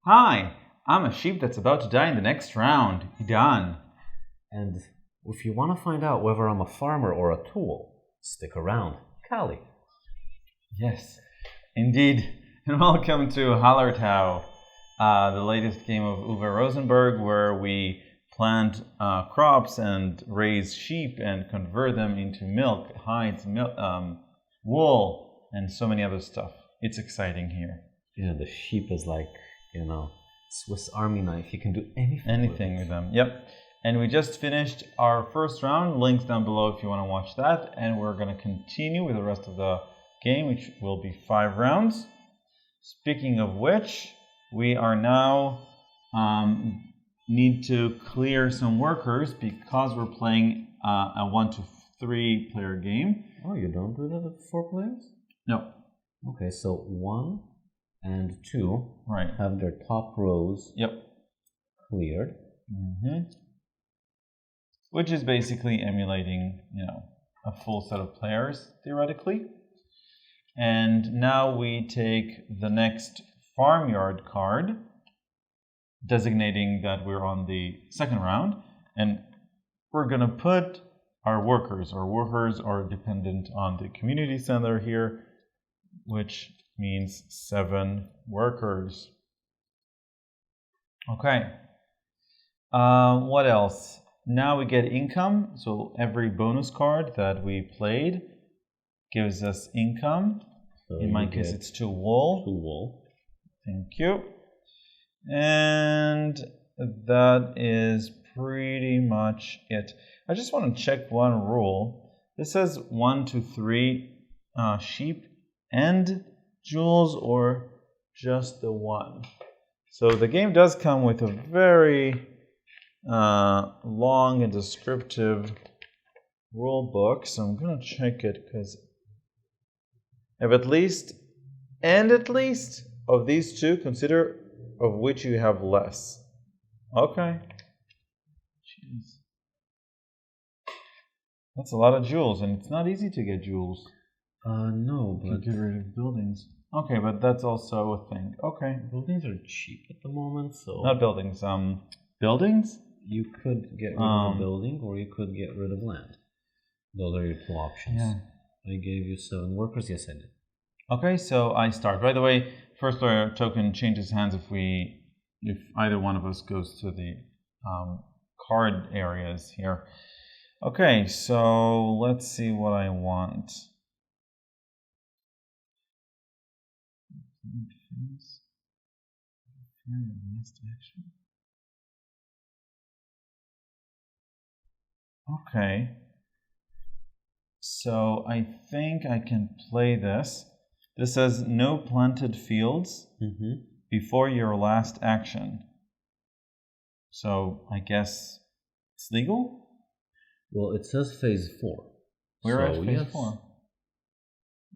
Hi, I'm a sheep that's about to die in the next round. Idan. And if you want to find out whether I'm a farmer or a tool, stick around. Kali. Yes, indeed. And welcome to Hallertau, the latest game of Uwe Rosenberg, where we plant crops and raise sheep and convert them into milk, hides, wool, and so many other stuff. It's exciting here. Yeah, the sheep is like, Swiss Army knife. You can do anything with them. Yep. And we just finished our first round. Links down below if you want to watch that. And we're going to continue with the rest of the game, which will be 5 rounds. Speaking of which, we are now need to clear some workers because we're playing a 1 to 3 player game. Oh, you don't do that with 4 players? No. Okay, so 1 and 2 right. have their top rows cleared. Mm-hmm. Which is basically emulating, a full set of players, theoretically. And now we take the next farmyard card, designating that we're on the second round, and we're going to put our workers. Our workers are dependent on the community center here, which means 7 workers. Okay. What else? Now we get income. So every bonus card that we played gives us income. So in my case, it's 2 wool. 2 wool. Thank you. And that is pretty much it. I just want to check one rule. This says 1 to 3 sheep and jewels, or just the 1. So the game does come with a very long and descriptive rule book. So I'm going to check it because if at least of these 2, consider of which you have less. Okay. Jeez. That's a lot of jewels, and it's not easy to get jewels. No, but to get rid of buildings. Okay, but that's also a thing. Okay. Buildings are cheap at the moment, so not buildings. Buildings? You could get rid of a building, or you could get rid of land. Those are your 2 options. Yeah. I gave you 7 workers. Yes, I did. Okay, so I start. By the way, first player token changes hands if either one of us goes to the card areas here. Okay, so let's see what I want. Okay, so I think I can play this. This says no planted fields before your last action. So I guess it's legal? Well, it says phase 4. We're at phase 4.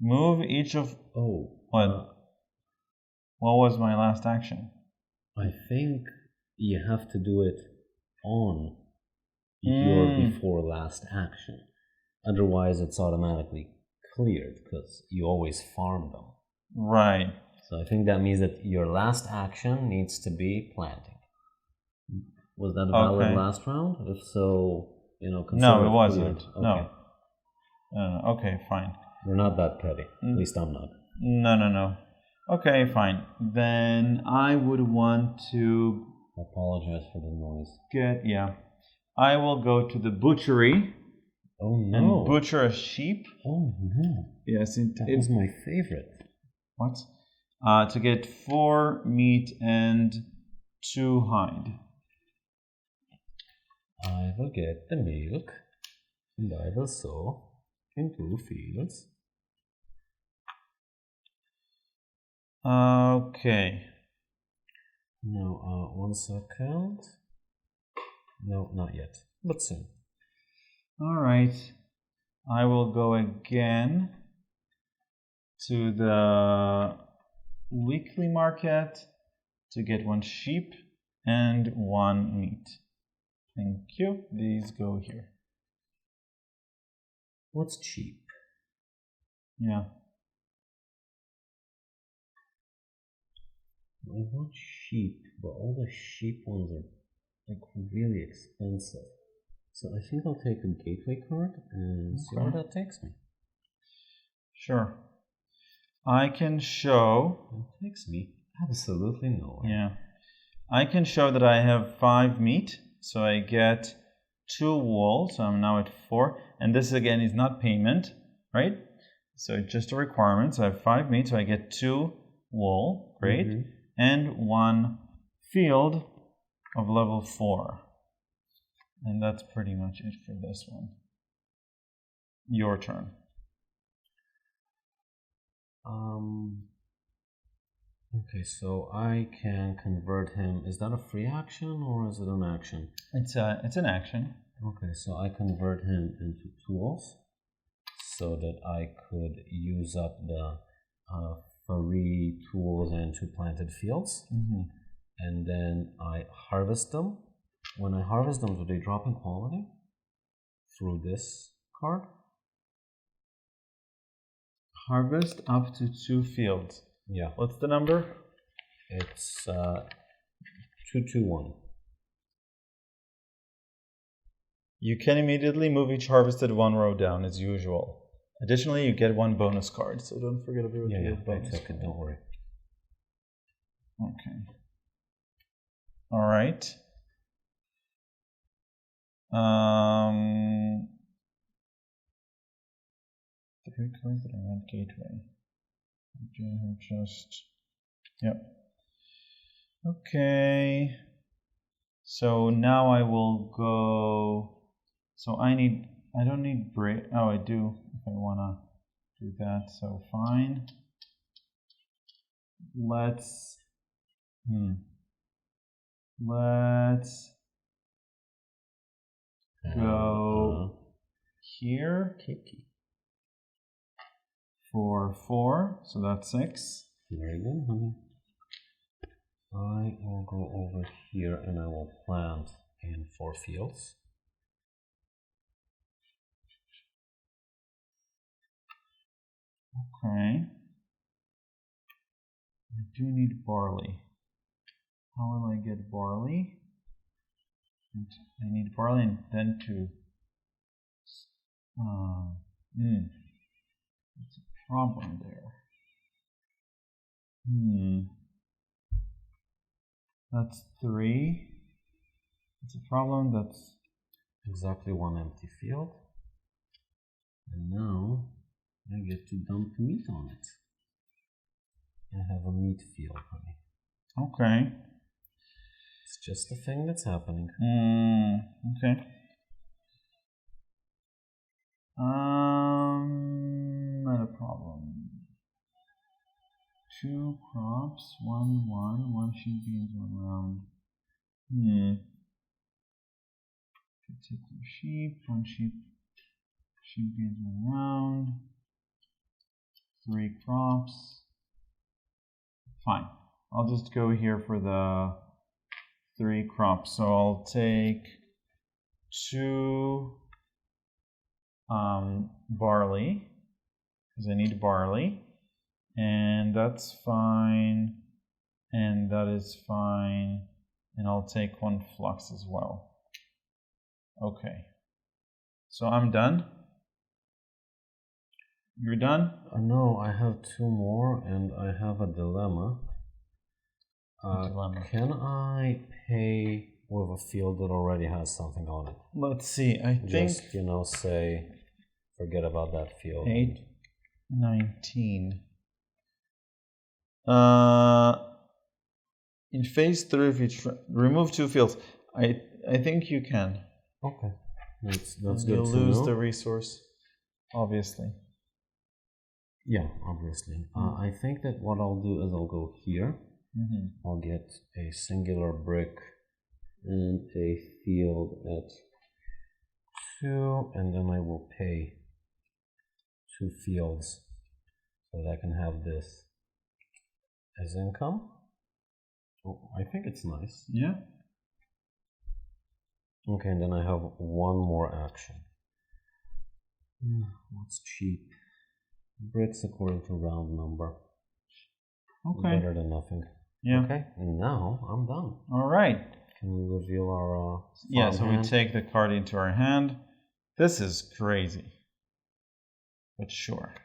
Move each of... Oh. What was my last action? I think you have to do it on your before last action. Otherwise, it's automatically cleared because you always farm them. Right. So I think that means that your last action needs to be planting. Was that a valid last round? If so, no, it wasn't. Okay. No. Okay, fine. We're not that petty. At least I'm not. No. Okay, fine. Then I would want to... I apologize for the noise. I will go to the butchery. Oh no. And butcher a sheep. Oh no. Yes, that was my favorite. What? To get 4 meat and 2 hide. I will get the milk, and I will sow in 2 fields. Okay. Now, 1 second. No, not yet, but soon. All right. I will go again to the weekly market to get 1 sheep and 1 meat. Thank you. These go here. What's cheap? Yeah. I want sheep, but all the sheep ones are like really expensive. So I think I'll take a gateway card and see where that takes me. Sure. I can show. It takes me absolutely nowhere. Yeah. I can show that I have 5 meat, so I get 2 wool, so I'm now at 4. And this again is not payment, right? So just a requirement. So I have 5 meat, so I get 2 wool, great, and 1 field of level 4. And that's pretty much it for this one. Your turn. Okay, so I can convert him. Is that a free action or is it an action? It's an action. Okay, so I convert him into tools so that I could use up the free tools into planted fields. And then I harvest them. When I harvest them, do they drop in quality through this card? Harvest up to 2 fields. Yeah. What's the number? It's 221. You can immediately move each harvested 1 row down as usual. Additionally, you get 1 bonus card, so don't forget about your bonus I took it, don't worry. Okay. All right. 3 cards that are on gateway. Yep. Okay. So now I will go. So I don't need break. Oh, I do if I want to do that. So fine. Let's go here. Kiki. For 4, so that's 6. Very good, honey. I will go over here and I will plant in 4 fields. Okay. I do need barley. How will I get barley? I need barley and then to. There's a problem there. That's 3. It's a problem. That's exactly 1 empty field. And now I get to dump meat on it. I have a meat field, honey. Okay. It's just a thing that's happening. Okay. Not a problem. 2 crops, 1 sheep beans, 1 round. Particular sheep, 1 sheep beans, 1 round. 3 crops. Fine. I'll just go here for the 3 crops. So I'll take 2 barley, because I need barley, and that's fine, and that is fine, and I'll take 1 flux as well. Okay, so I'm done. You're done? No, I have 2 more, and I have a dilemma. Can I pay with a field that already has something on it? Let's see. I think just, say, forget about that field. 8, 19. In phase 3, if you remove 2 fields, I think you can. Okay, that's good. You'll lose the resource, obviously. Yeah, obviously. I think that what I'll do is I'll go here. I'll get a singular brick and a field at 2, and then I will pay 2 fields so that I can have this as income. Oh, I think it's nice. Yeah. Okay, and then I have 1 more action. What's cheap? Bricks according to round number. Okay. Better than nothing. Yeah. Okay, now I'm done. All right. Can we reveal our Yeah, farm so hand? we take the card into our hand. This is crazy. But sure.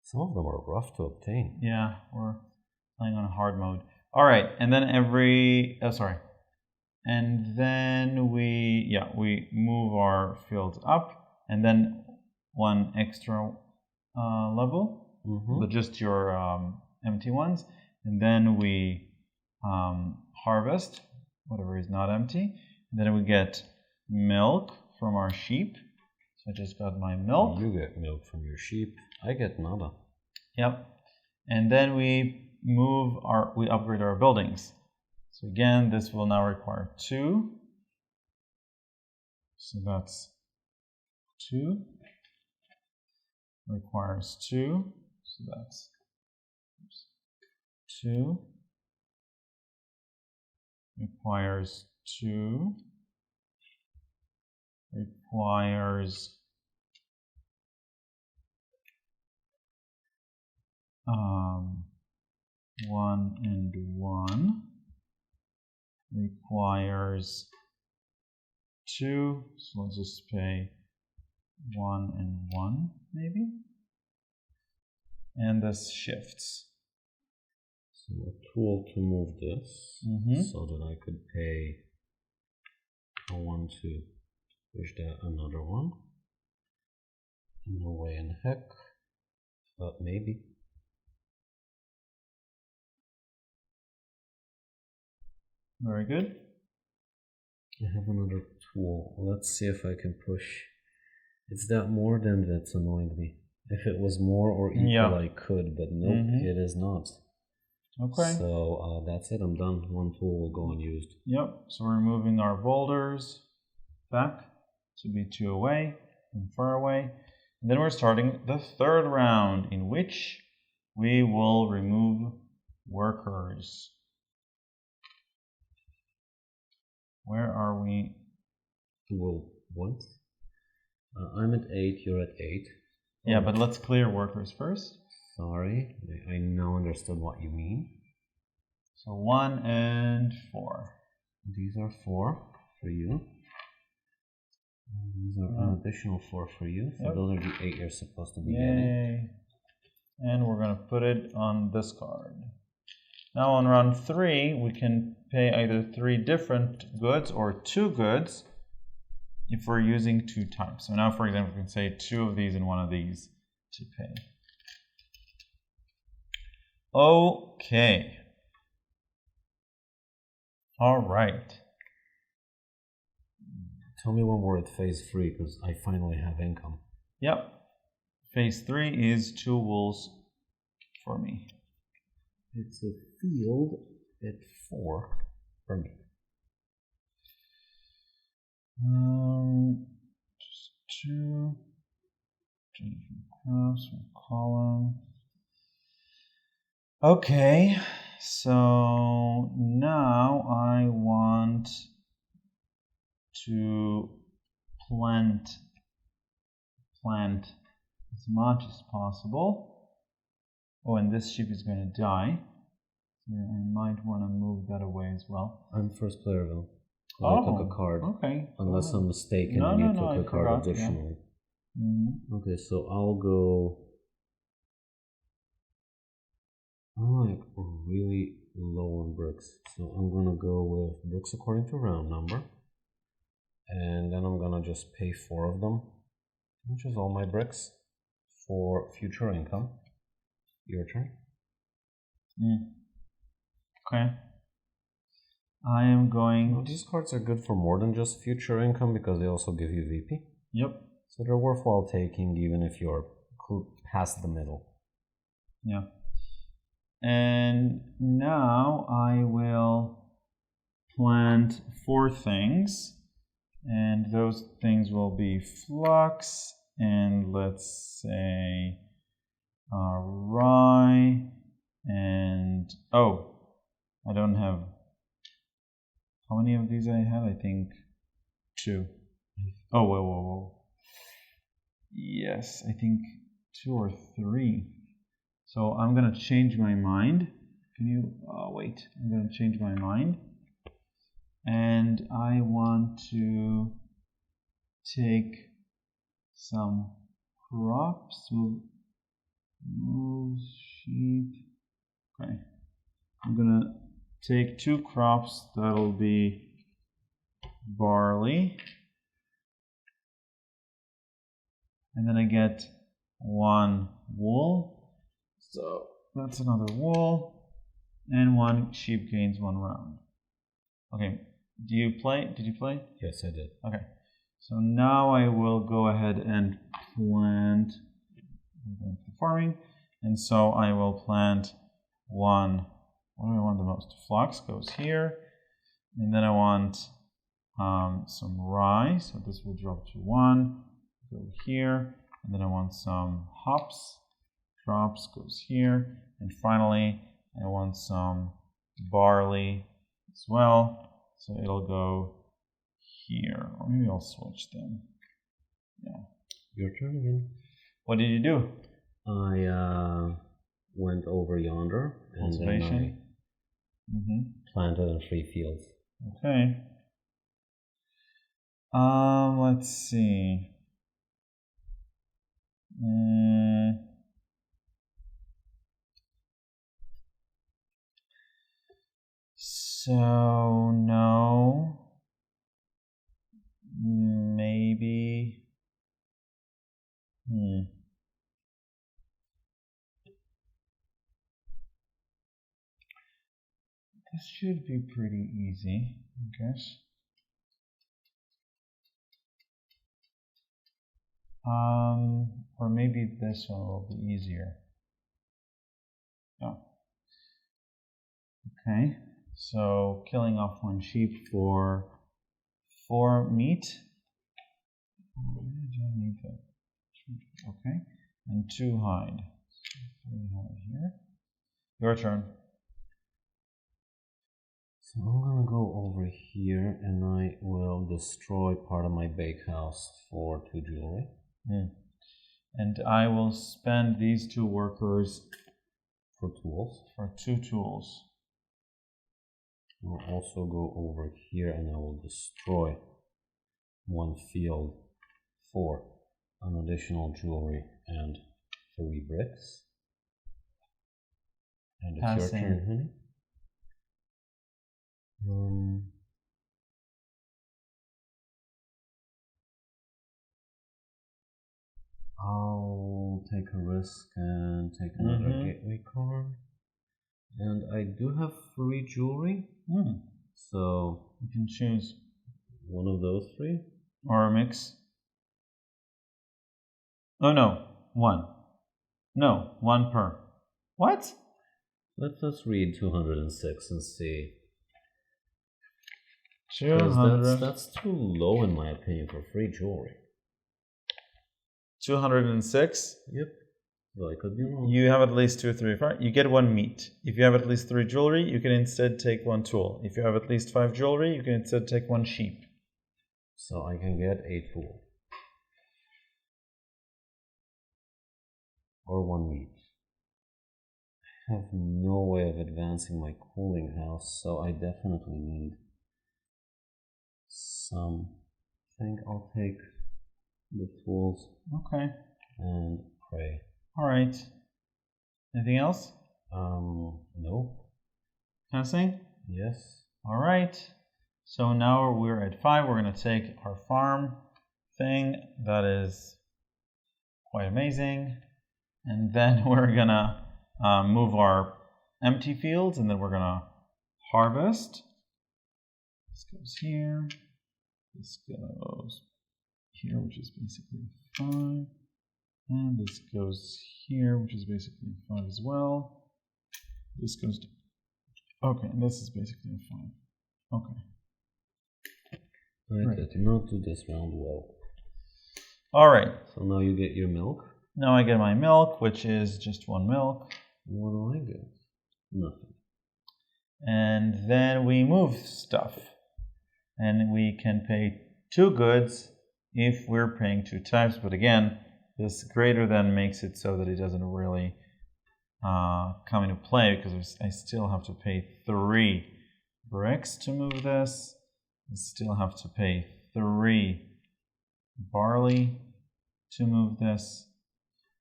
Some of them are rough to obtain. Yeah, we're playing on hard mode. All right, and then and then we move our fields up, and then one extra level, but just your empty ones, and then we harvest whatever is not empty, and then we get milk from our sheep. So I just got my milk. You get milk from your sheep. I get nada. Yep. And then we upgrade our buildings. So again, this will now require 2. So that's 2. Requires 2. So that's 2. Requires 2. Requires 1 and 1. Requires 2. So let's just pay 1 and 1 maybe. And this shifts. So a tool to move this so that I could pay a 1 to push that another one. No way in heck, but maybe. Very good. I have another tool. Let's see if I can push. It's that more than that's annoying me. If it was more or equal, I could, but nope, it is not. Okay. So that's it. I'm done. One tool will go unused. Yep. So we're moving our boulders back to be 2 away and far away. And then we're starting the 3rd round, in which we will remove workers. Where are we? Well, what? I'm at 8, you're at 8. Yeah, but let's clear workers first. Sorry, I now understood what you mean. So 1 and 4. These are 4 for you. These are an additional 4 for you. So those are the 8 you're supposed to be getting. And we're going to put it on this card. Now on round 3, we can pay either 3 different goods or 2 goods if we're using 2 types. So now, for example, we can say 2 of these and 1 of these to pay. Okay. All right. Tell me when we're at phase 3, because I finally have income. Yep. Phase 3 is 2 wools for me. It's a field at 4 for me. Just 2 different crops or column. Okay, so now I want to plant as much as possible. Oh, and this sheep is going to die. So I might want to move that away as well. I'm first player though. I took a card. Okay. Unless I'm mistaken and you took a card additionally. Yeah. Okay, so I'll go. I'm like really low on bricks. So I'm gonna go with bricks according to round number. And then I'm gonna just pay 4 of them, which is all my bricks, for future income. Your turn. Okay. I am going... Well, these cards are good for more than just future income because they also give you VP. Yep. So they're worthwhile taking even if you're past the middle. Yeah. And now I will plant 4 things. And those things will be flux and let's say rye and... Oh, I don't have... How many of these I have? I think 2. Oh, whoa. Yes, I think 2 or 3. So I'm gonna change my mind can you, wait, I'm going to change my mind. And I want to take some crops, move sheep. Okay, I'm going to take 2 crops, that'll be barley. And then I get 1 wool. So that's another wool. And 1 sheep gains 1 round. Okay, do you play? Did you play? Yes, I did. Okay, so now I will go ahead and plant. I'm going to farming. And so I will plant 1. What do I want the most? Flax goes here. And then I want some rye. So this will drop to 1. Go here, and then I want some hops. Drops goes here, and finally I want some barley as well. So it'll go here, or maybe I'll switch them. Yeah. Your turn again. What did you do? I went over yonder and then I planted in 3 fields. Okay. Let's see. So no, maybe. This should be pretty easy, I guess. Or maybe this one will be easier. Oh. Okay, so killing off 1 sheep for 4 meat. Okay, and 2 hide. So 3 hide here. Your turn. So I'm gonna go over here and I will destroy part of my bakehouse for 2 jewelry. And I will spend these 2 workers for tools. For 2 tools. I'll also go over here and I will destroy 1 field for an additional jewelry and 3 bricks. And it's your turn, honey. I'll take a risk and take another gateway card. And I do have 3 jewelry. So you can choose one of those 3. Or a mix. Oh no, 1. No, 1 per. What? Let's read 206 and see. 200. That's too low in my opinion for free jewelry. 206? Yep. Well, I could be wrong. You have at least 2 or 3. You get 1 meat. If you have at least 3 jewelry, you can instead take 1 tool. If you have at least 5 jewelry, you can instead take 1 sheep. So I can get a tool. Or 1 meat. I have no way of advancing my cooling house, so I definitely need some. I think I'll take the tools. Okay. And pray. Alright. Anything else? No. Passing? Yes. Alright. So now we're at 5. We're going to take our farm thing. That is quite amazing. And then we're going to move our empty fields, and then we're going to harvest. This goes here. This goes here, which is basically 5. And this goes here, which is basically 5 as well. This goes to... Okay, and this is basically a 5. Okay. I did not do this round well. Alright. So now you get your milk. Now I get my milk, which is just 1 milk. What do I get? Nothing. And then we move stuff. And we can pay 2 goods if we're paying 2 times. But again, this greater than makes it so that it doesn't really come into play because I still have to pay 3 bricks to move this. I still have to pay 3 barley to move this.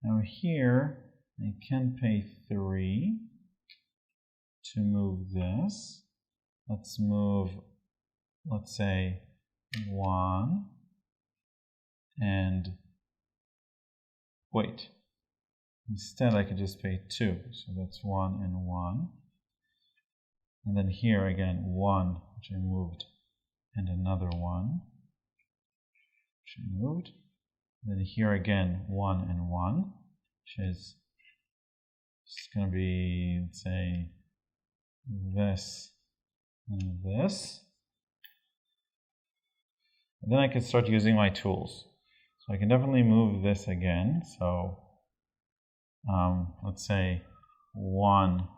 Now here I can pay 3 to move this. Let's move, let's say 1 and wait. Instead I could just pay 2. So that's 1 and 1. And then here again 1, which I moved, and another 1, which I moved. And then here again 1 and 1, which is just going to be, let's say, this and this. And then I could start using my tools. So I can definitely move this again. So let's say 1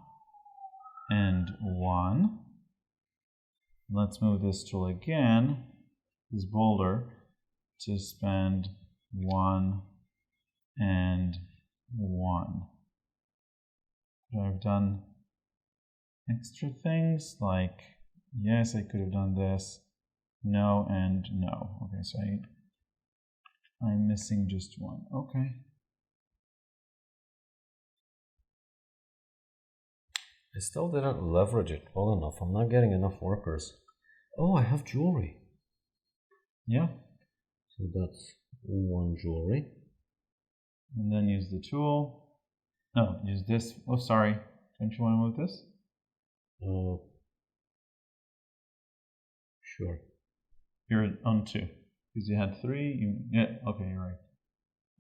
and 1. Let's move this tool again, this boulder, to spend 1 and 1. I've done extra things like, yes, I could have done this, no and no. Okay, so I'm missing just 1. Okay. I still didn't leverage it well enough. I'm not getting enough workers. Oh, I have jewelry. Yeah. So that's 1 jewelry. And then use the tool. No, use this. Oh, sorry. Don't you want to move this? Sure. You're on 2. Because you had 3. Yeah, okay, you're right.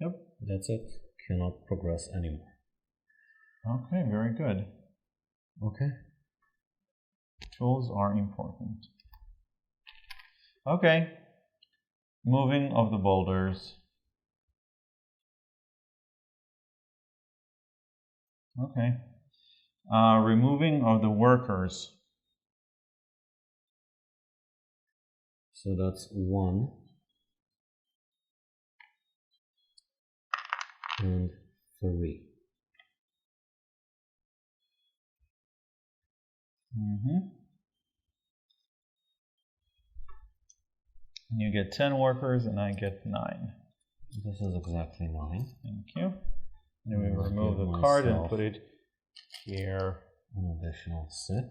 Yep. That's it. Cannot progress anymore. Okay, very good. Okay. Tools are important. Okay. Moving of the boulders. Okay. Removing of the workers. So that's 1 and 3. And you get 10 workers and I get 9. This is exactly 9. Thank you. And we remove the card and put it here. An additional 6.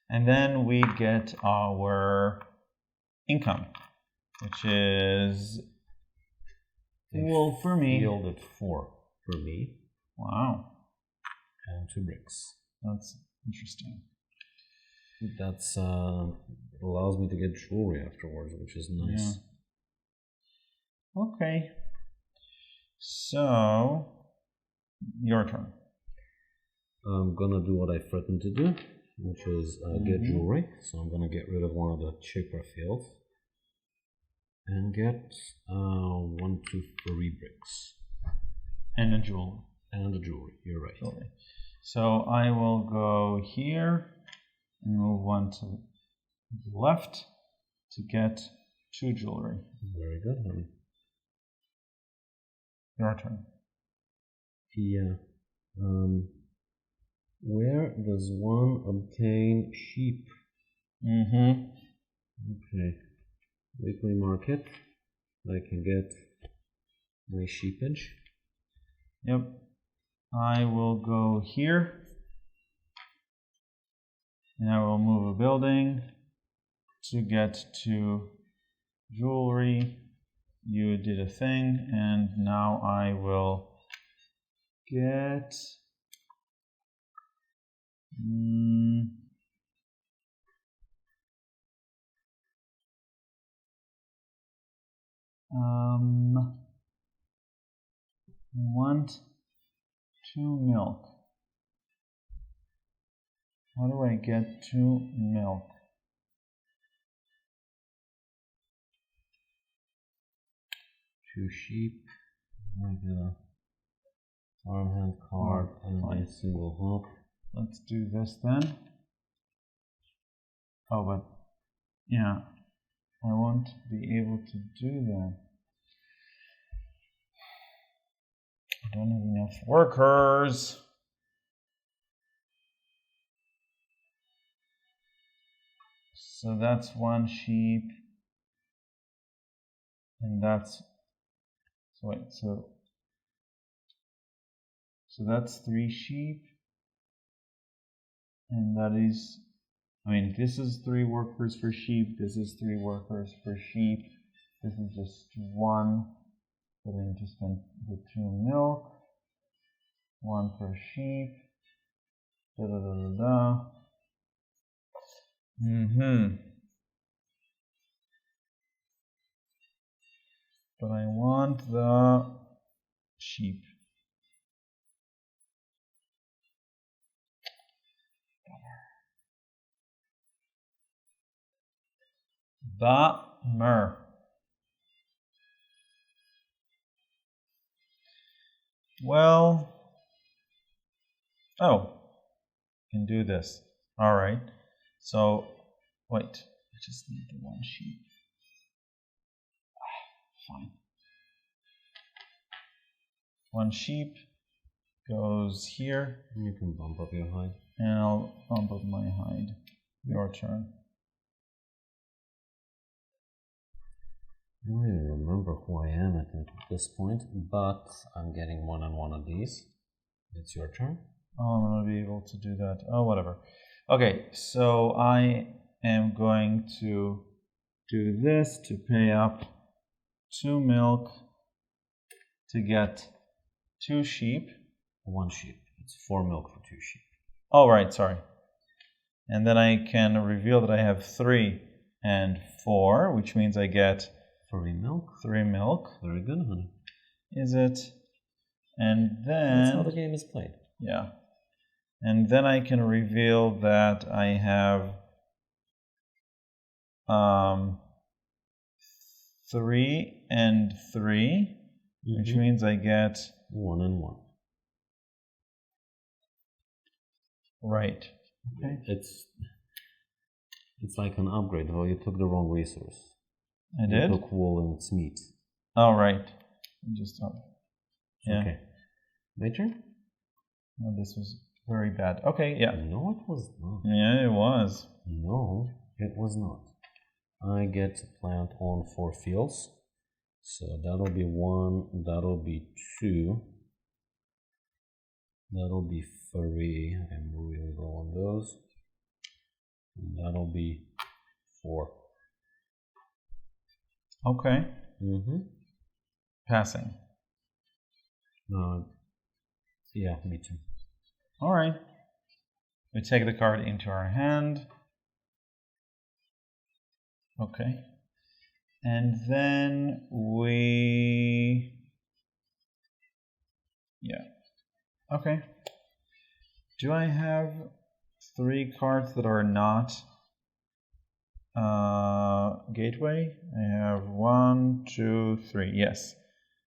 And then we get our income, which is, well, for me, Yielded 4 for me. Wow. And 2 bricks. That's interesting. That's allows me to get jewelry afterwards, which is nice. Yeah. Okay. So, your turn. I'm gonna do what I threatened to do, which is get jewelry. So I'm gonna get rid of one of the cheaper fields and get 1, 2, 3 bricks. And a jewelry. And a jewelry, you're right. Jewelry. So I will go here and move 1 to the left to get 2 jewelry. Very good, honey. Your turn. Yeah. Where does one obtain sheep? Okay. Weekly market. I can get my sheepage. Yep. I will go here. And I will move a building to get to jewelry. You did a thing, and now I will get want 2 milk. How do I get 2 milk? Two sheep. I get a farmhand card and a single hop. Let's do this then. Oh, but yeah, I won't be able to do that. don't have enough workers. So that's 1 sheep. And that's, so wait, so that's 3 sheep. And that is, I mean, this is 3 workers per sheep. This is 3 workers per sheep. This is just 1. But I need to spend the 2 milk. 1 per sheep. Da da da da da. But I want the sheep. Bummer. Well, oh, can do this. All right. So, wait, I just need the 1 sheep. Fine. 1 sheep goes here. You can bump up your hide. And I'll bump up my hide. Your turn. I don't even remember who I am at this point, but I'm getting 1 on 1 of these. It's your turn. Oh, I'm going to be able to do that. Oh, whatever. Okay, so I am going to do this to pay up 2 milk to get 2 sheep. 1 sheep. It's 4 milk for 2 sheep. Oh, right, sorry. And then I can reveal that I have 3 and 4, which means I get 3 milk. 3 milk. Very good, honey. Is it? And then... That's how the game is played. Yeah. And then I can reveal that I have 3 and 3, which means I get 1 and 1. Right. Okay. It's like an upgrade, though you took the wrong resource. I did? You took wool and it's meat. Oh, right. Just yeah. Okay. My turn? No, this was very bad. Okay, yeah. No, it was not. Yeah, it was. No, it was not. I get to plant on 4 fields. So that'll be 1, that'll be 2. That'll be 3. I'm really low on those. And that'll be 4. Okay. Mm-hmm. Passing. Yeah, me too. All right. We take the card into our hand. Okay. And then we... Yeah. Okay. Do I have 3 cards that are not gateway? I have 1, 2, 3. Yes.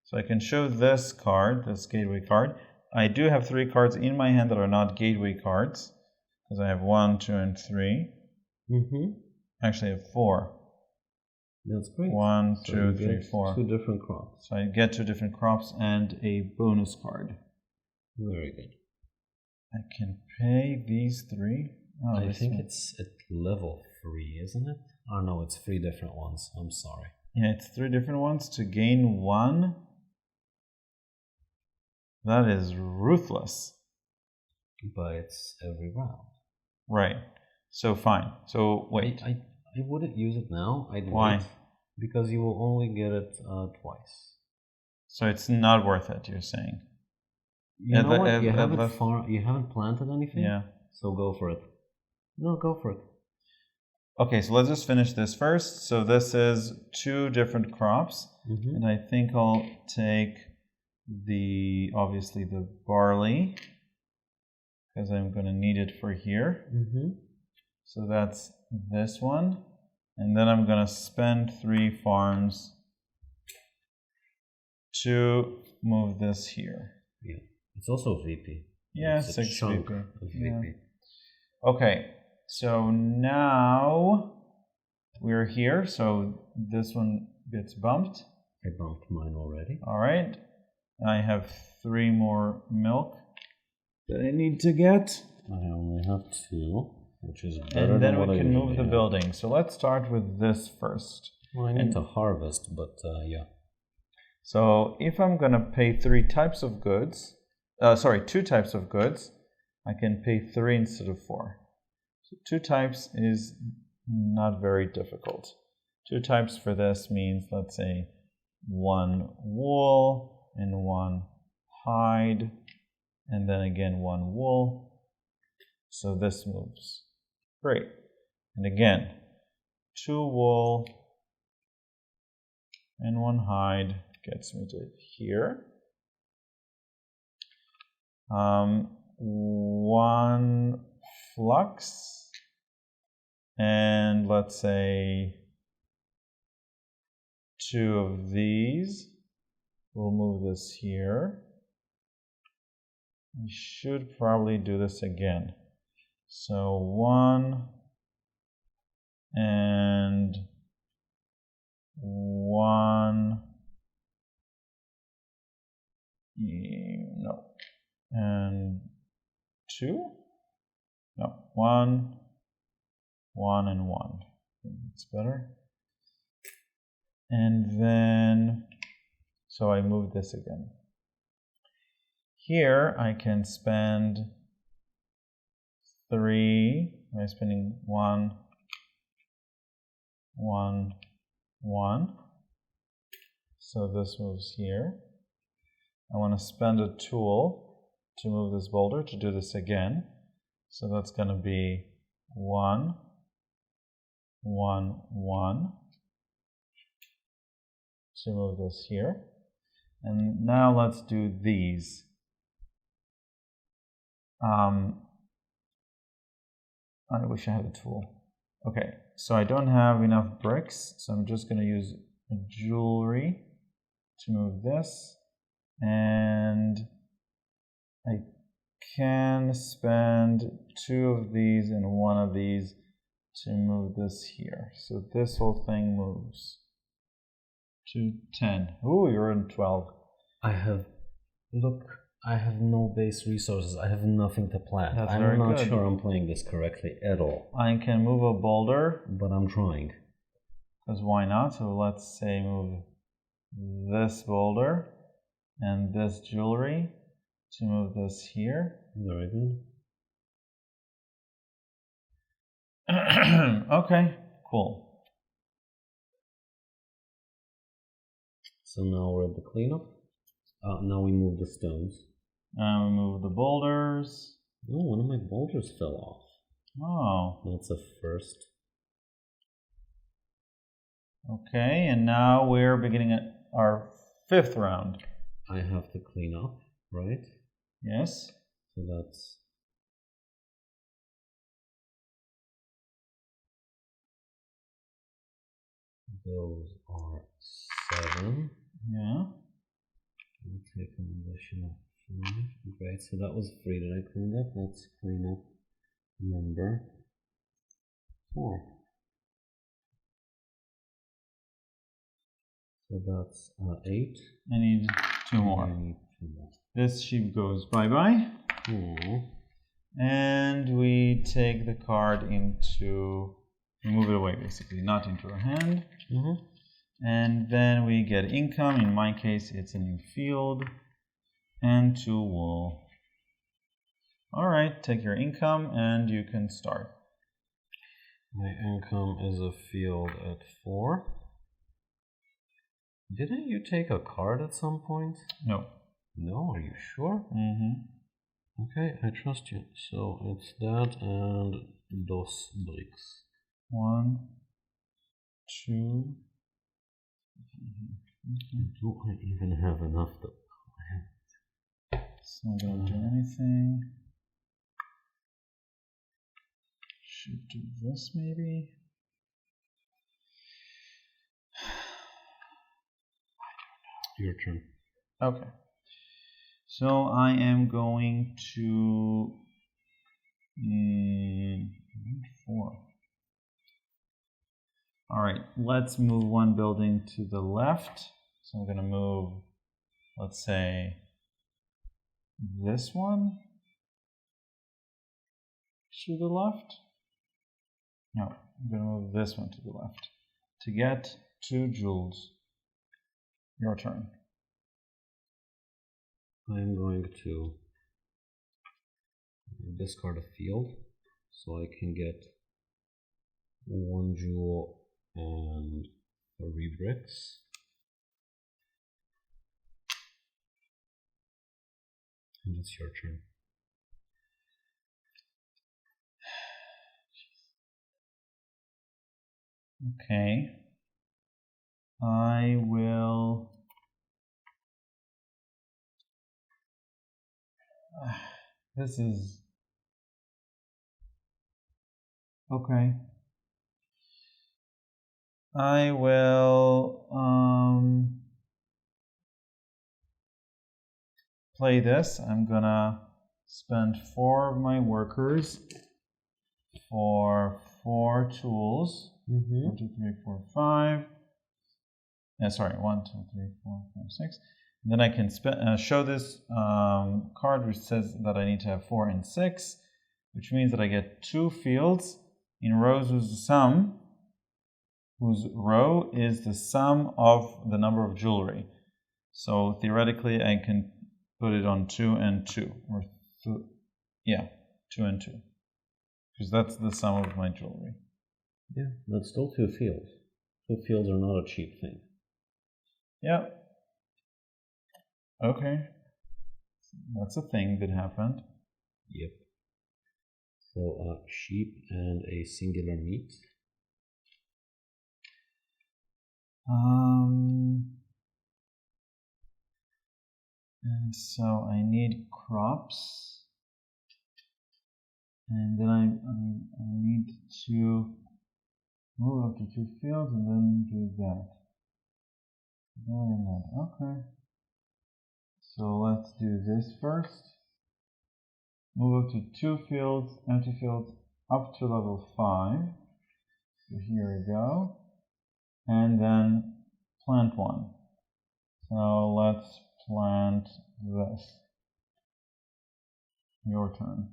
So I can show this card, this gateway card. I do have 3 cards in my hand that are not gateway cards, because I have 1, 2, and 3. Mm-hmm. Actually, I have 4. That's great. 1, so 2, 3, 4. 2 different crops. So I get 2 different crops and a bonus card. Very good. I can pay these 3. Oh, I think it's at level 3, isn't it? Oh no, it's 3 different ones. I'm sorry. Yeah, it's 3 different ones to gain 1. That is ruthless. But it's every round. Right. So fine. So wait. I wouldn't use it now. I'd Why? wait, because you will only get it twice. So it's not worth it, you're saying? You know what? You haven't planted anything? Yeah. So go for it. No, go for it. Okay, so let's just finish this first. So this is 2 different crops. Mm-hmm. And I think I'll take obviously the barley, because I'm going to need it for here. Mm-hmm. So that's this one. And then I'm going to spend 3 farms to move this here. Yeah. It's also VP. Yeah, it's 6 chunk VP. of VP. Yeah. Okay, so now we're here. So this one gets bumped. I bumped mine already. All right. I have 3 more milk that I need to get. I only have 2, which is better And then than what we I can move usually the have. building. So let's start with this first. Well, I need to harvest, but yeah. So if I'm going to pay 2 types of goods, I can pay 3 instead of 4. So 2 types is not very difficult. 2 types for this means, let's say, 1 wool and 1 hide, and then again 1 wool. So this moves. Great. And again, 2 wool and 1 hide gets me to here. 1 flux, and let's say 2 of these. We'll move this here. We should probably do this again. So 1 and 1. No. And 2? No. 1, 1, and 1. I think it's better. And then, so I move this again. Here I can spend 3. I'm spending 1, 1, 1. So this moves here. I want to spend a tool to move this boulder to do this again. So that's going to be 1, 1, 1. To move this here. And now let's do these. I wish I had a tool. Okay, so I don't have enough bricks, so I'm just going to use a jewelry to move this. And I can spend 2 of these and 1 of these to move this here. So this whole thing moves to 10. Ooh, you're in 12. I have no base resources. I have nothing to plant. That's I'm very not good. sure I'm playing this correctly at all. I can move a boulder, But I'm trying. because why not? So let's say move this boulder and this jewelry to move this here. Very good. Okay, cool. So now we're at the cleanup. Now we move the stones. And we move the boulders. Oh, one of my boulders fell off. Oh, That's a first. okay, and now we're beginning our 5th round. I have to clean up, right? Yes. So that's... Those are 7. Yeah. I'll take an additional 5. Great, so that was 3 that I cleaned up. Let's clean up number 4. So that's 8. I need 2 more. I need 2 more. This sheep goes bye-bye. Oh. And we take the card into, we move it away basically, not into our hand. And then we get income. In my case, it's a new field and 2 wool. All right, take your income and you can start. My income is a field at 4. Didn't you take a card at some point? No. No, are you sure? Okay, I trust you. So it's that and dos bricks. 1, 2. Do I even have enough to plant? It's not going to do anything. Should do this maybe. Your turn. Okay. So I am going to 4. All right, let's move 1 building to the left. So I'm going to move, let's say, this one to the left. No, I'm going to move this one to the left to get 2 jewels. Your turn. I'm going to discard a field so I can get 1 jewel and 3 bricks. And it's your turn. Okay. I will. This is. Okay. I will play this. I'm gonna spend 4 of my workers for 4 tools. 1, 2, 3, 4, 5. Sorry, 1, 2, 3, 4, 5, 6. And then I can show this card which says that I need to have 4 and 6, which means that I get 2 fields in rows whose row is the sum of the number of jewelry. So theoretically, I can put it on 2 and 2, or 2 and 2, because that's the sum of my jewelry. Yeah, that's still 2 fields. 2 fields are not a cheap thing. Yeah. Okay. That's a thing that happened. Yep. So sheep and a singular meat. And so I need crops, and then I need to move up to 2 fields and then do that. Okay. So let's do this first. Move up to 2 fields, empty fields, up to level 5. So here we go. And then plant 1. So let's plant this. Your turn.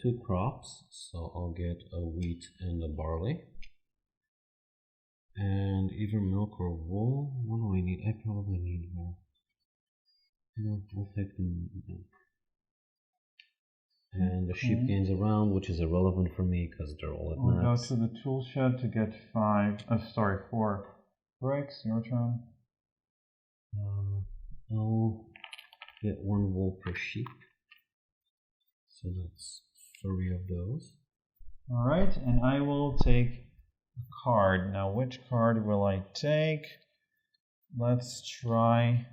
2 crops, so I'll get a wheat and a barley. And either milk or wool. What do I need? I probably need more. No, I'll take the milk. And the sheep gains around, which is irrelevant for me because they're all at max. I'll go to the tool shed to get 4 bricks. Your turn. I'll get 1 wool per sheep. So that's 3 of those. Alright, and I will take a card. Now, which card will I take? Let's try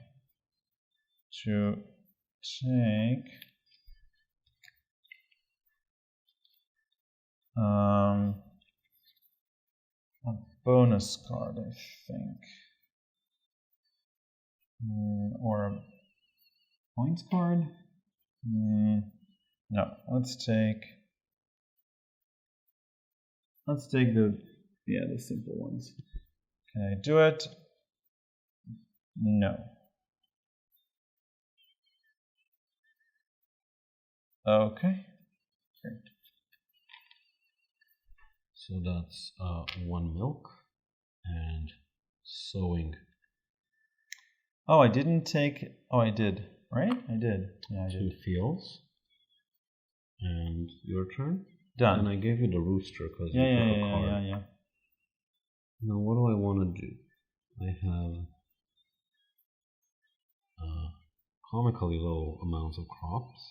to take a bonus card, I think. Or a points card? No, let's take the simple ones. Can I do it? No. Okay, great. So that's 1 milk and sowing. Oh, I didn't take. Oh, I did. Right? I did. Yeah, I did. 2 fields. And your turn. Done. And I gave you the rooster because you got a card. Yeah. Now, what do I want to do? I have comically low amounts of crops.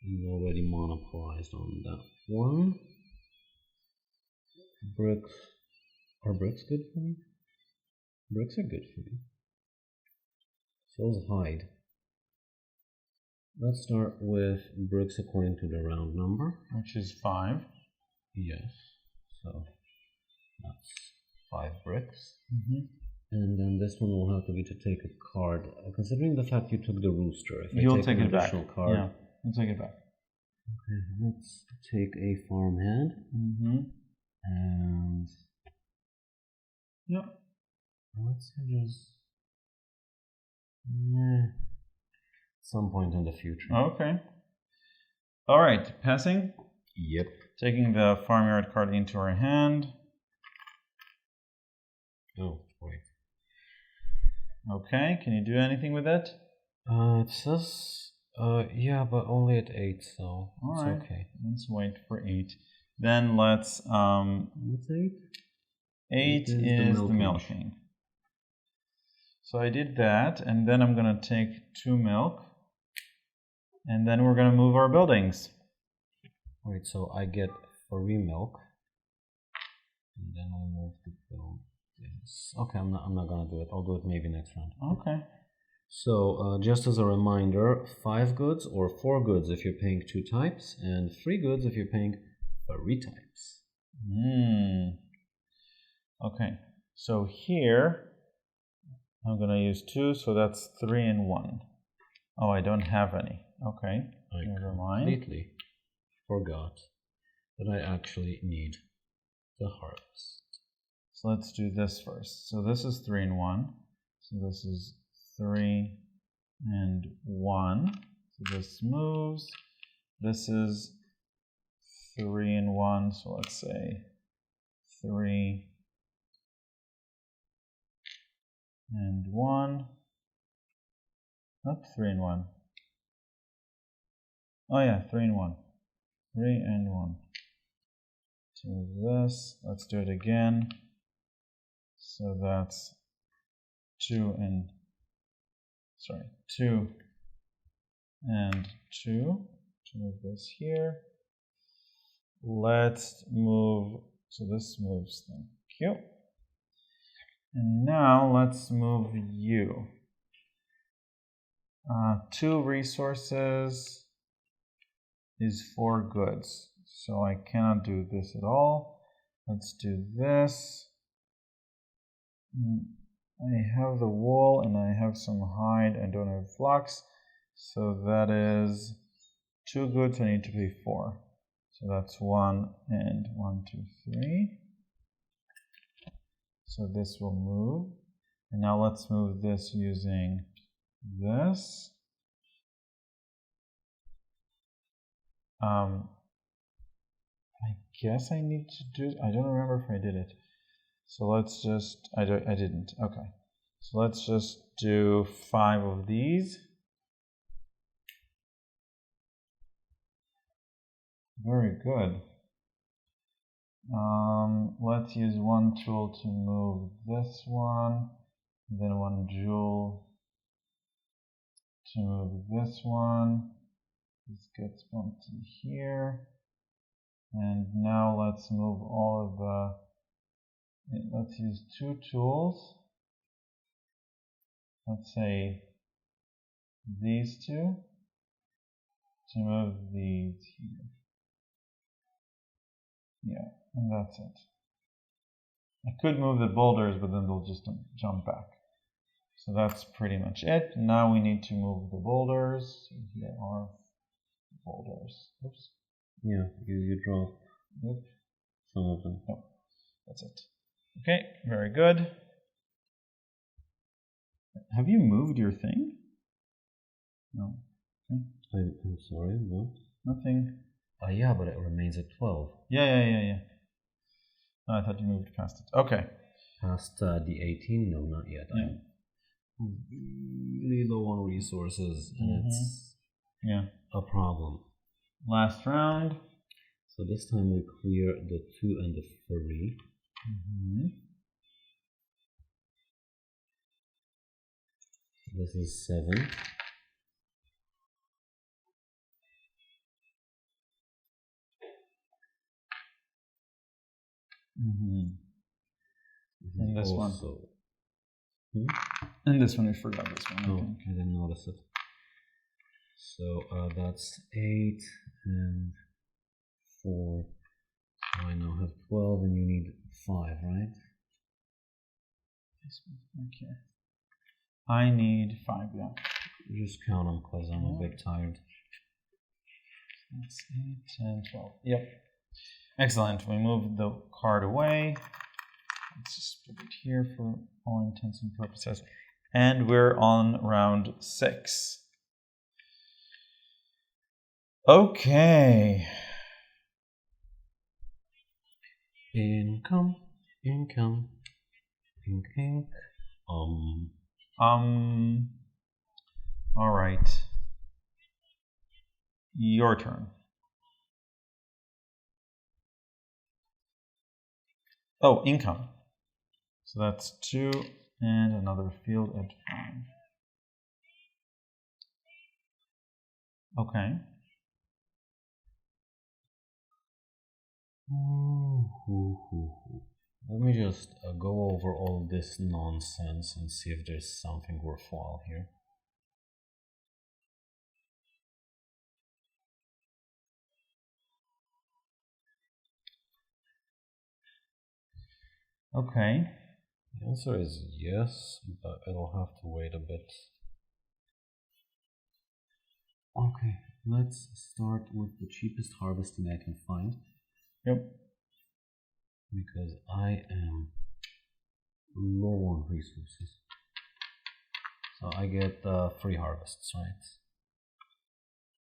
You already monopolized on that one. Bricks. Are bricks good for me? Bricks are good for me. So is hide. Let's start with bricks according to the round number. Which is 5. Yes. So that's 5 bricks. Mm-hmm. And then this one will have to be to take a card. Considering the fact you took the rooster, if You'll I take an it back. additional card. Yeah, you'll take it back. Okay, let's take a farmhand. Mm-hmm. And yep. Let's just Some point in the future. Okay. All right, passing. Yep. Taking the farmyard card into our hand. Oh, wait. Okay, can you do anything with it? It says, yeah, but only at 8, so All it's right. okay. Let's wait for 8. Then let's, What's 8? 8 is the milking. So I did that, and then I'm going to take 2 milk, and then we're going to move our buildings. Wait, so I get 3 milk, and then we move the buildings. Okay, I'm not gonna do it. I'll do it maybe next round. Okay. So just as a reminder, 5 goods or 4 goods if you're paying 2 types, and 3 goods if you're paying 3 types. Okay, so here I'm gonna use 2, so that's 3 and 1. Oh, I don't have any. Okay, never mind. Completely forgot that I actually need the harvest. So let's do this first. So this is 3 and 1. So this is 3 and 1. So this moves. This is 3 and 1. So let's say 3 and 1. Not 3 and 1. Oh yeah, 3 and 1. 3 and 1. So this, let's do it again. So that's 2 and 2 and 2. To move this here. Let's move, so this moves, thank you. And now let's move you. 2 resources is 4 goods. So I cannot do this at all. Let's do this. I have the wool and I have some hide. I don't have flax. So that is 2 goods. I need to pay 4. So that's 1 and 1, 2, 3. So this will move. And now let's move this using this. I guess I need to do it. I don't remember if I did it. So let's just, I didn't. Okay. So let's just do 5 of these. Very good. Let's use 1 tool to move this one, then 1 jewel to move this one. This gets bumped to here. And now let's move all of the, let's use 2 tools. Let's say these 2 to move these here. Yeah, and that's it. I could move the boulders, but then they'll just jump back. So that's pretty much it. Now we need to move the boulders. So here are boulders. Oops. Yeah, you draw some of them. No, that's it. Okay, very good. Have you moved your thing? No. Okay. I'm sorry, what? Nothing. Yeah, but it remains at 12. Yeah. No, I thought you moved past it. Okay. Past the 18? No, not yet. Yeah. I'm really low on resources, and it's a problem. Last round. So this time we clear the 2 and the 3. This is 7. And this also one. And this one, we forgot this one. Oh, I didn't notice it. So that's 8 and 4. So I now have 12, and you need 5, right? Okay. I need 5, yeah. You just count them because I'm a bit tired. That's 8, 10, 12. Yep. Excellent. We move the card away. Let's just put it here for all intents and purposes. And we're on round 6. Okay. Income, income, ink, ink. All right. Your turn. Oh, income. So that's 2 and another field at 5. Okay. Let me just go over all this nonsense and see if there's something worthwhile here. Okay. The answer is yes, but it'll have to wait a bit. Okay, let's start with the cheapest harvesting I can find. Yep. Because I am low on resources. So I get 3 harvests, right?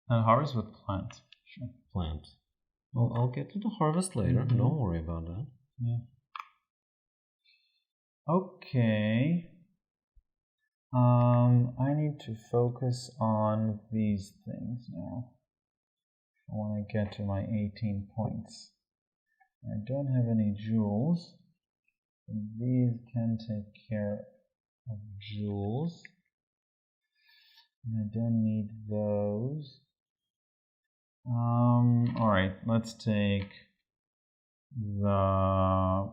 And harvest with plant. Sure. Plant. Well, I'll get to the harvest later. Don't worry about that. Yeah. Okay. I need to focus on these things now. I want to get to my 18 points. I don't have any jewels. These can take care of jewels. And I don't need those. Alright, let's take the...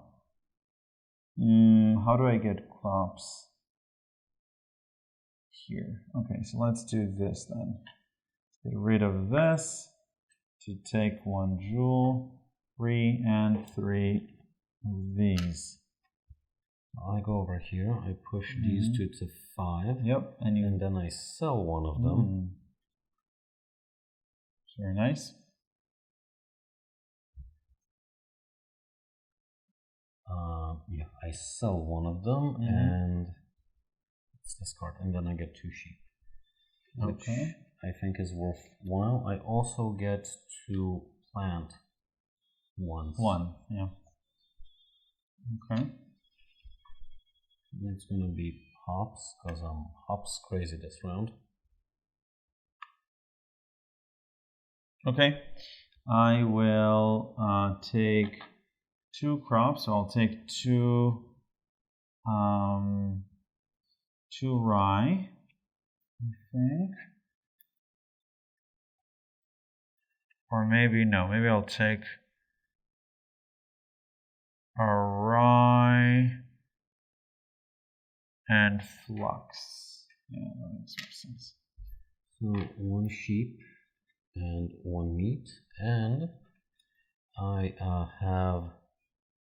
how do I get crops? Here. Okay, so let's do this then. Get rid of this to take 1 jewel, 3 and 3 of these. I go over here, I push these 2 to 5. Yep, and then I sell one of them. Very nice. Yeah, I sell one of them and let's discard, and then I get 2 sheep, which I think is worthwhile. I also get to plant once. 1, yeah. Okay. It's gonna be hops, because I'm hops crazy this round. Okay. I will take 2 crops. So I'll take 2 rye, I think. Or maybe no, maybe I'll take a rye and flux. Yeah, that makes more sense. So 1 sheep and 1 meat, and I have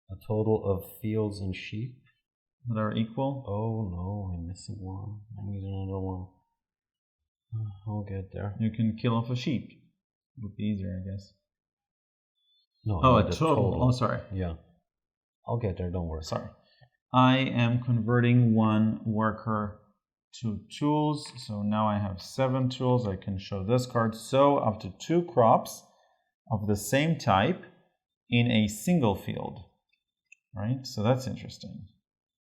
a total of fields and sheep that are equal. Oh no, I'm missing one. I need another one. I'll get there. You can kill off a sheep. It would be easier, I guess. No. Oh, a total. Oh, sorry. Yeah. I'll get there, don't worry. Sorry. I am converting 1 worker to tools. So now I have 7 tools. I can show this card. So up to 2 crops of the same type in a single field. Right? So that's interesting.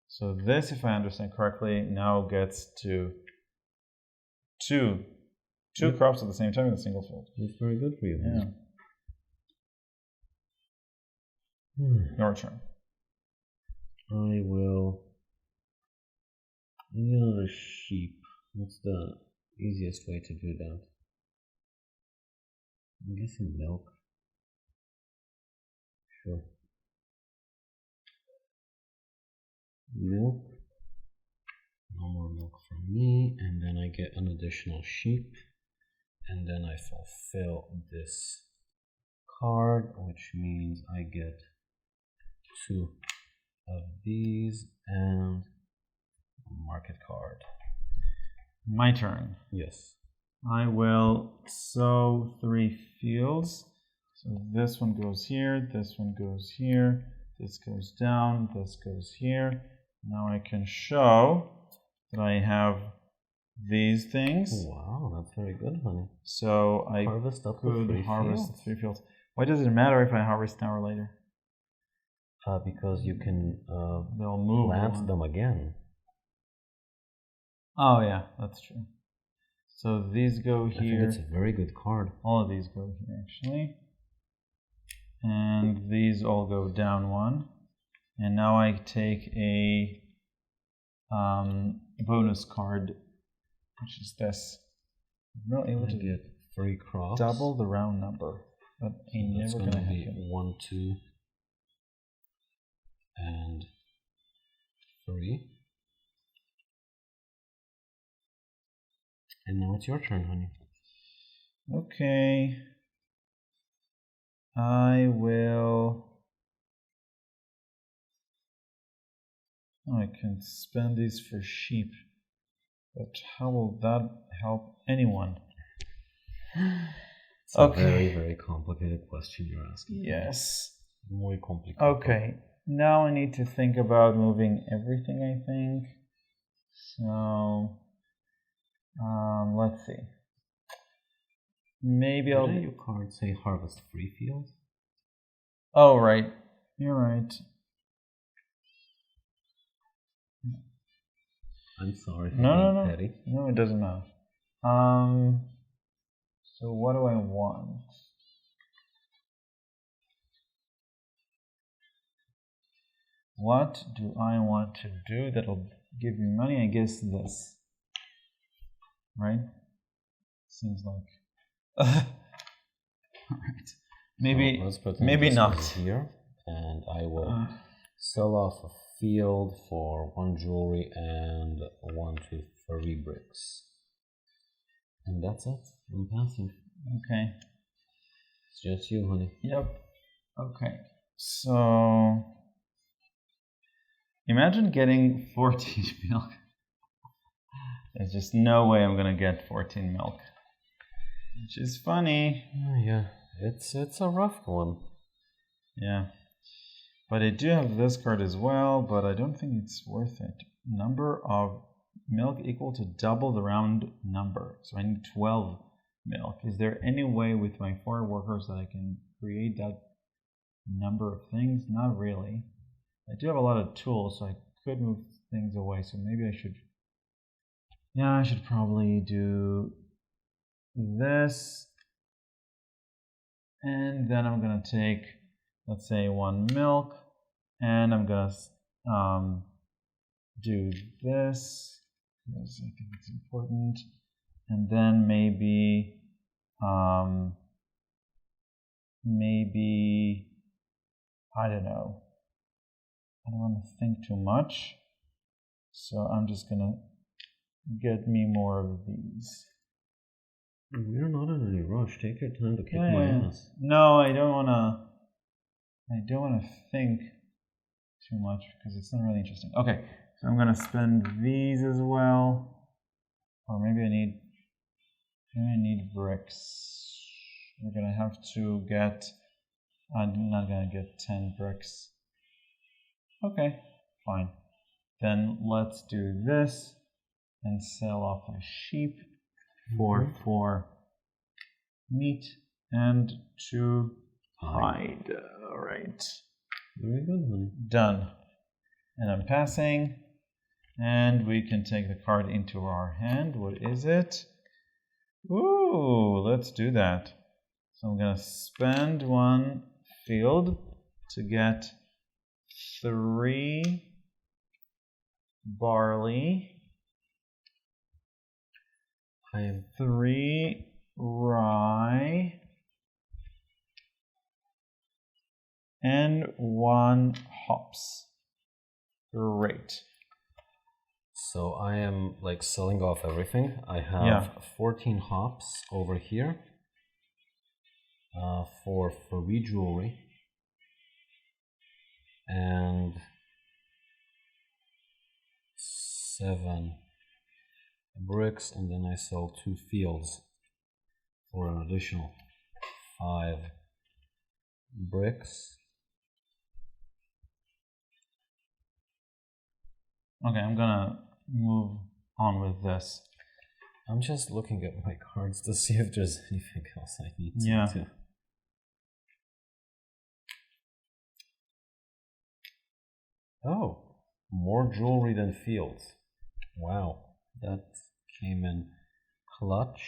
So this, if I understand correctly, now gets to two crops at the same time in a single field. That's very good for you. Yeah. Your turn. I will. I need another sheep. What's the easiest way to do that? I'm guessing milk. Sure. Milk. No more milk from me, and then I get an additional sheep, and then I fulfill this card, which means I get 2 of these and a market card. My turn. Yes. I will sow 3 fields. So this one goes here, this one goes here, this goes down, this goes here. Now I can show that I have these things. Wow, that's very good, honey. So I Harvest up to could 3 harvest fields. 3 fields. Why does it matter if I harvest now or later? Because you can They'll move. plant them again. Oh yeah, that's true. So these go I think here. it's a very good card. All of these go here actually. And these all go down one. And now I take a bonus card, which is this. I'm not able to get 3 crops. double the round number, but ain't That's never going to gonna be happen. 1, 2, and 3. And now it's your turn, honey. Okay. I will. Oh, I can spend these for sheep, but how will that help anyone? It's a very, very complicated question you're asking. Yes. Muy complicado. Okay. Now I need to think about moving everything, I think. So, let's see. Maybe I'll. Didn't your card say harvest 3 fields? Oh, right. You're right. I'm sorry for No. petty. No, it doesn't matter. So what do I want? What do I want to do that'll give me money? I guess this. Right? Seems like. Alright. Maybe, so let's put maybe this not. over here, and I will sell off a field for 1 jewelry and 1 to 3 bricks. And that's it. I'm passing. Okay. It's just you, honey. Yep. Okay. So imagine getting 14 milk. There's just no way I'm gonna get 14 milk. Which is funny. Oh, yeah. It's a rough one. Yeah. But I do have this card as well, but I don't think it's worth it. Number of milk equal to double the round number. So I need 12 milk. Is there any way with my 4 workers that I can create that number of things? Not really. I do have a lot of tools, so I could move things away. So maybe I should... Yeah, I should probably do this. And then I'm going to take, let's say, 1 milk. And I'm going to do this, because I think it's important. And then maybe, I don't know. I don't want to think too much. So I'm just going to get me more of these. We're not in any rush. Take your time to kick my ass. No, I don't want to think too much because it's not really interesting. Okay, so I'm gonna spend these as well, or maybe I need bricks. We're gonna have to get. I'm not gonna get 10 bricks. Okay, fine. Then let's do this and sell off a sheep for 4 meat and 2 hide. All right. Very good, honey. Done. And I'm passing. And we can take the card into our hand. What is it? Ooh, let's do that. So I'm going to spend 1 field to get 3 barley. I have 3 rye. And 1 hops. Great. So I am like selling off everything. I have 14 hops over here for 3 jewelry and 7 bricks, and then I sell 2 fields for an additional 5 bricks. Okay, I'm gonna move on with this. I'm just looking at my cards to see if there's anything else I need to do. Oh, more jewelry than fields. Wow, that came in clutch.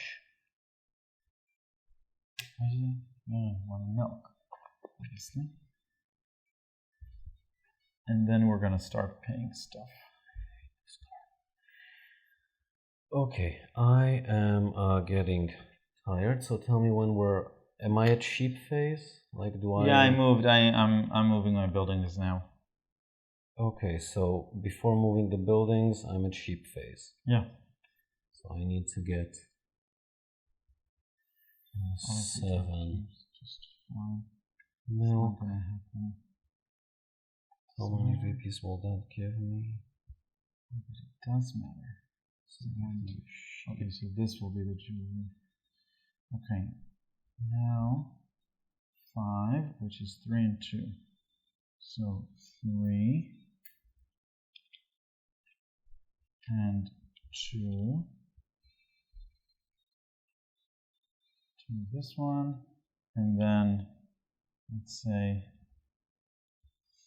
Want milk, obviously. And then we're gonna start paying stuff. Okay, I am getting tired. So tell me when we're. Am I at sheep phase? Like, do I? Yeah, I moved. I'm moving my buildings now. Okay, so before moving the buildings, I'm at sheep phase. Yeah. So I need to get 7 milk. How many rupees will that give me? It does matter. Okay, so this will be the jewelry. Okay, now 5, which is 3 and 2. So 3 and 2. To this one, and then let's say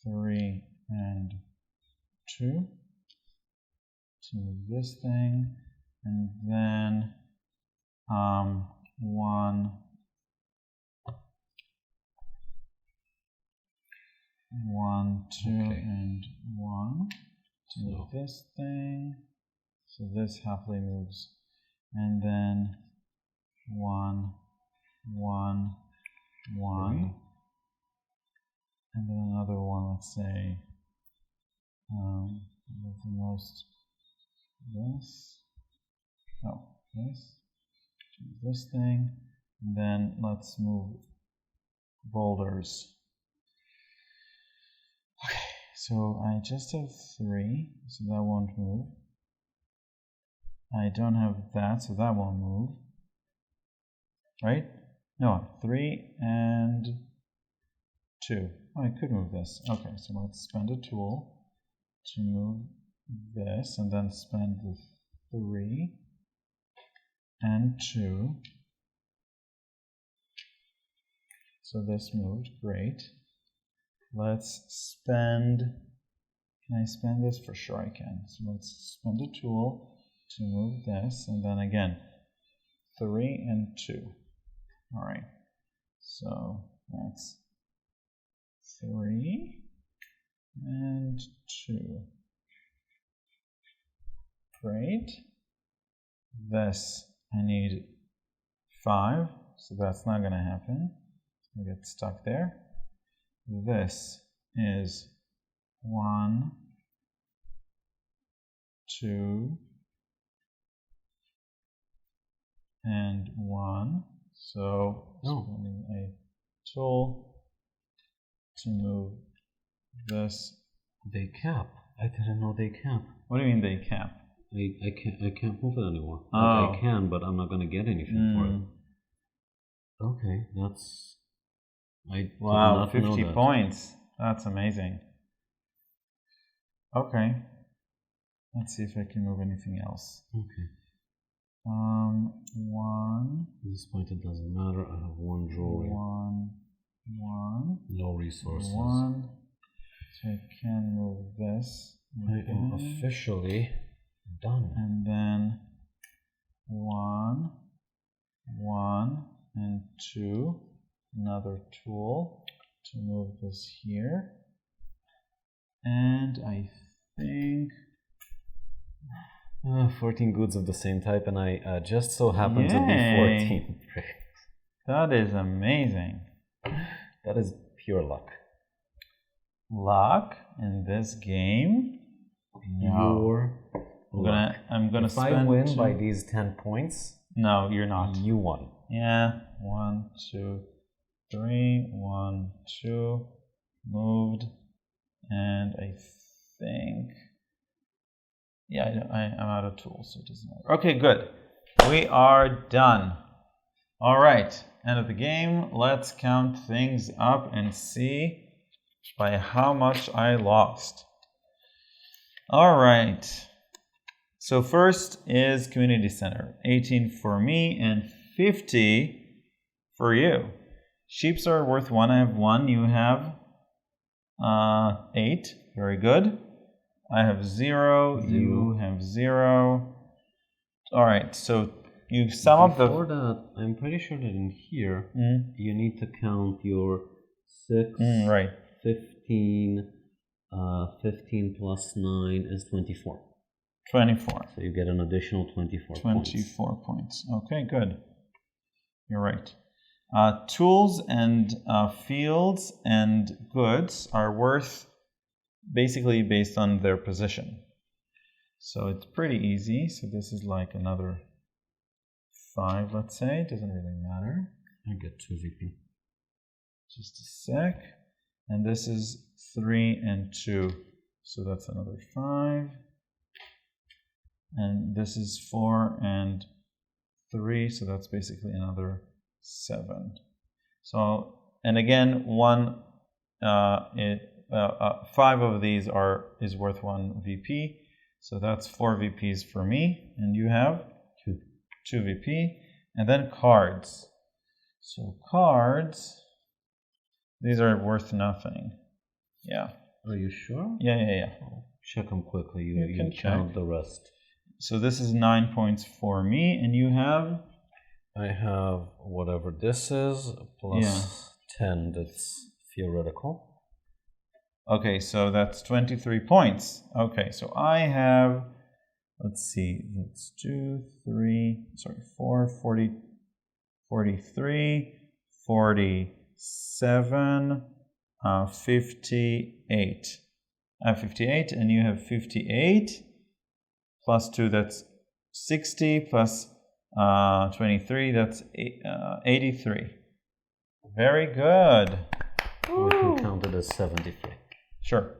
3 and 2 to this thing, and then 1, 2, and 1 to this thing. So this happily moves, and then 1, 1, 1, and then another one. Let's say the most this thing, and then let's move boulders. Okay, so I just have 3, so that won't move. I don't have that, so that won't move. Right? No, 3 and 2. Oh, I could move this. Okay, so let's spend a tool to move this, and then spend the 3 and 2. So this moved, great. Let's spend, can I spend this? For sure I can. So let's spend a tool to move this, and then again, 3 and 2. All right, so that's 3 and 2. Great. This, I need 5, so that's not going to happen. I get stuck there. This is 1, 2, and 1. So spending a tool to move this. They cap. I didn't know they cap. What do you mean they cap? I can't move it anymore. Oh. Like I can, but I'm not gonna get anything for it. Okay, that's. Wow, 50 points. That's amazing. Okay. Let's see if I can move anything else. Okay. 1. At this point, it doesn't matter. I have 1 jewelry. 1. No resources. 1. So I can move this. I am officially done. And then 1, 1, and 2. Another tool to move this here. And I think 14 goods of the same type, and I just so happen to be 14. That is amazing. That is pure luck. Luck in this game? No. I'm gonna if spend. I win by these 10 points, no, you're not. You won. Yeah. 1, 2, 3. 1, 2. Moved, and I think. Yeah, I'm out of tools, so it doesn't matter. Okay, good. We are done. All right, end of the game. Let's count things up and see by how much I lost. All right. So first is community center. 18 for me and 50 for you. Sheeps are worth 1. I have 1. You have 8. Very good. I have 0. You have 0. All right. So you sum up the. Before that, I'm pretty sure that in here you need to count your 6, right. 15. 15 plus 9 is 24. 24. So you get an additional 24 points. Okay, good. You're right. Tools and fields and goods are worth basically based on their position. So it's pretty easy. So this is like another 5, let's say. It doesn't really matter. I get 2 VP. Just a sec. And this is 3 and 2. So that's another 5. And this is 4 and 3. So that's basically another 7. So, and again, 5 of these is worth 1 VP. So that's 4 VPs for me. And you have 2 VP. And then cards. So cards, these are worth nothing. Yeah. Are you sure? Yeah. I'll check them quickly. You can count check the rest. So this is 9 points for me, and you have? I have whatever this is, plus 10 that's theoretical. Okay, so that's 23 points. Okay, so I have, let's see, that's 4, 40, 43, 47, 58. I have 58, and you have 58, plus 2, that's 60, plus 23, that's 83. Very good. We can count it as 73. Sure.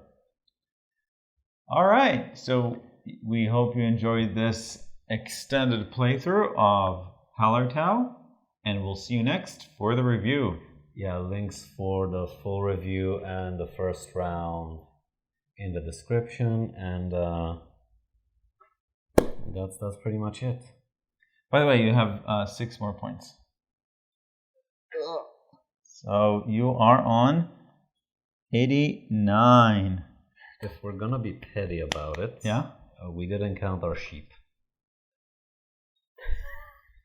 All right, so we hope you enjoyed this extended playthrough of Hallertau, and we'll see you next for the review. Yeah, links for the full review and the first round in the description, and that's pretty much it. By the way, you have 6 more points. So you are on 89. If we're gonna be petty about it, we didn't count our sheep.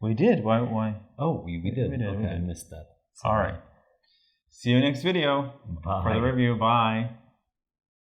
We did. Why? Oh, we did. We did. Okay, I missed that. All right. See you next video. Bye. For the review. Bye.